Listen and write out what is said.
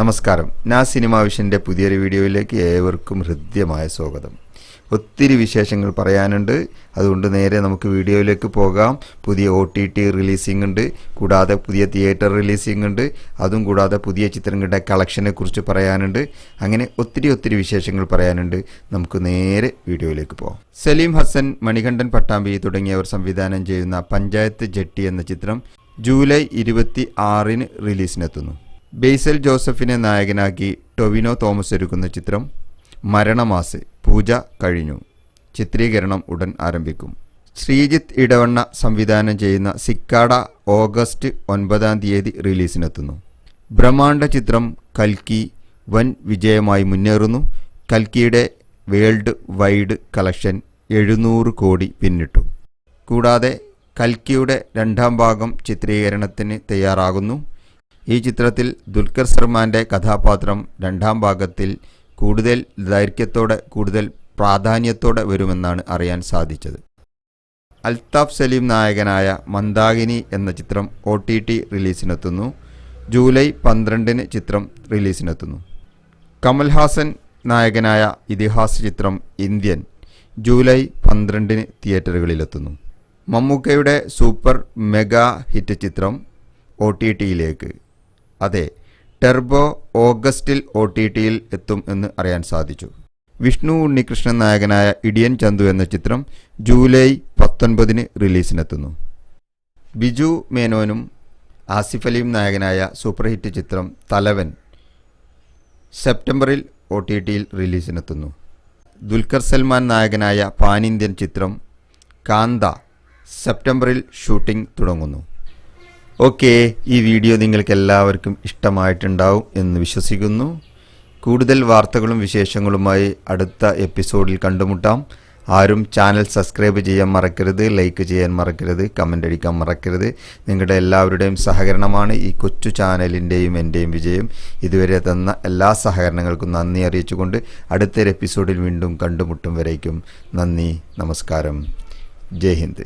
നമസ്കാരം. ഞാൻ സിനിമാ വിഷൻ്റെ പുതിയൊരു വീഡിയോയിലേക്ക് ഏവർക്കും ഹൃദ്യമായ സ്വാഗതം. ഒത്തിരി വിശേഷങ്ങൾ പറയാനുണ്ട്, അതുകൊണ്ട് നേരെ നമുക്ക് വീഡിയോയിലേക്ക് പോകാം. പുതിയ OTT റിലീസിംഗ് ഉണ്ട്, കൂടാതെ പുതിയ തിയേറ്റർ റിലീസിംഗ് ഉണ്ട്, അതും കൂടാതെ പുതിയ ചിത്രങ്ങളുടെ കളക്ഷനെ കുറിച്ച് പറയാനുണ്ട്. അങ്ങനെ ഒത്തിരി വിശേഷങ്ങൾ പറയാനുണ്ട്. നമുക്ക് നേരെ വീഡിയോയിലേക്ക് പോകാം. സലീം ഹസൻ, മണികണ്ഠൻ പട്ടാമ്പി തുടങ്ങിയവർ സംവിധാനം ചെയ്യുന്ന പഞ്ചായത്ത് ജട്ടി എന്ന ചിത്രം ജൂലൈ 26-ന് റിലീസിനെത്തുന്നു. ബേസൽ ജോസഫിനെ നായകനാക്കി ടൊവിനോ തോമസ് ഒരുക്കുന്ന ചിത്രം മരണമാസ് പൂജ കഴിഞ്ഞു. ചിത്രീകരണം ഉടൻ ആരംഭിക്കും. ശ്രീജിത്ത് ഇടവണ്ണ സംവിധാനം ചെയ്യുന്ന സിക്കാഡ ഓഗസ്റ്റ് 9 റിലീസിനെത്തുന്നു. ബ്രഹ്മാണ്ഡ ചിത്രം കൽക്കി വൻ വിജയമായി മുന്നേറുന്നു. കൽക്കിയുടെ വേൾഡ് വൈഡ് കളക്ഷൻ 700 കോടി പിന്നിട്ടു. കൂടാതെ കൽക്കിയുടെ 2ാം ഭാഗം ചിത്രീകരണത്തിന് തയ്യാറാകുന്നു. ഈ ചിത്രത്തിൽ ദുൽഖർ സൽമാൻ്റെ കഥാപാത്രം 2ാം ഭാഗത്തിൽ കൂടുതൽ ദൈർഘ്യത്തോടെ കൂടുതൽ പ്രാധാന്യത്തോടെ വരുമെന്നാണ് അറിയാൻ സാധിച്ചത്. അൽത്താഫ് സലീം നായകനായ മന്ദാകിനി എന്ന ചിത്രം OTT റിലീസിനെത്തുന്നു. ജൂലൈ 12-ന് ചിത്രം റിലീസിനെത്തുന്നു. കമൽഹാസൻ നായകനായ ഇതിഹാസ ചിത്രം ഇന്ത്യൻ ജൂലൈ 12-ന് തിയേറ്ററുകളിലെത്തുന്നു. മമ്മൂക്കയുടെ സൂപ്പർ മെഗാ ഹിറ്റ് ചിത്രം OTTയിലേക്ക്, അതെ, ടെർബോ ഓഗസ്റ്റിൽ OTTയിൽ എത്തും എന്ന് അറിയാൻ സാധിച്ചു. വിഷ്ണു ഉണ്ണികൃഷ്ണൻ നായകനായ ഇടിയൻ ചന്തു എന്ന ചിത്രം ജൂലൈ 19-ന് റിലീസിനെത്തുന്നു. ബിജു മേനോനും ആസിഫ് അലിയും നായകനായ സൂപ്പർ ഹിറ്റ് ചിത്രം തലവൻ സെപ്റ്റംബറിൽ OTTയിൽ റിലീസിനെത്തുന്നു. ദുൽഖർ സൽമാൻ നായകനായ പാൻ ഇന്ത്യൻ ചിത്രം കാന്ത സെപ്റ്റംബറിൽ ഷൂട്ടിംഗ് തുടങ്ങുന്നു. ഓക്കെ, ഈ വീഡിയോ നിങ്ങൾക്ക് എല്ലാവർക്കും ഇഷ്ടമായിട്ടുണ്ടാവും എന്ന് വിശ്വസിക്കുന്നു. കൂടുതൽ വാർത്തകളും വിശേഷങ്ങളുമായി അടുത്ത എപ്പിസോഡിൽ കണ്ടുമുട്ടാം. ആരും ചാനൽ സബ്സ്ക്രൈബ് ചെയ്യാൻ മറക്കരുത്, ലൈക്ക് ചെയ്യാൻ മറക്കരുത്, കമൻ്റ് അടിക്കാൻ മറക്കരുത്. നിങ്ങളുടെ എല്ലാവരുടെയും സഹകരണമാണ് ഈ കൊച്ചു ചാനലിൻ്റെയും എൻ്റെയും വിജയം. ഇതുവരെ തന്ന എല്ലാ സഹകരണങ്ങൾക്കും നന്ദി അറിയിച്ചുകൊണ്ട് അടുത്തൊരു എപ്പിസോഡിൽ വീണ്ടും കണ്ടുമുട്ടും വരേക്കും നന്ദി, നമസ്കാരം, ജയ് ഹിന്ദ്.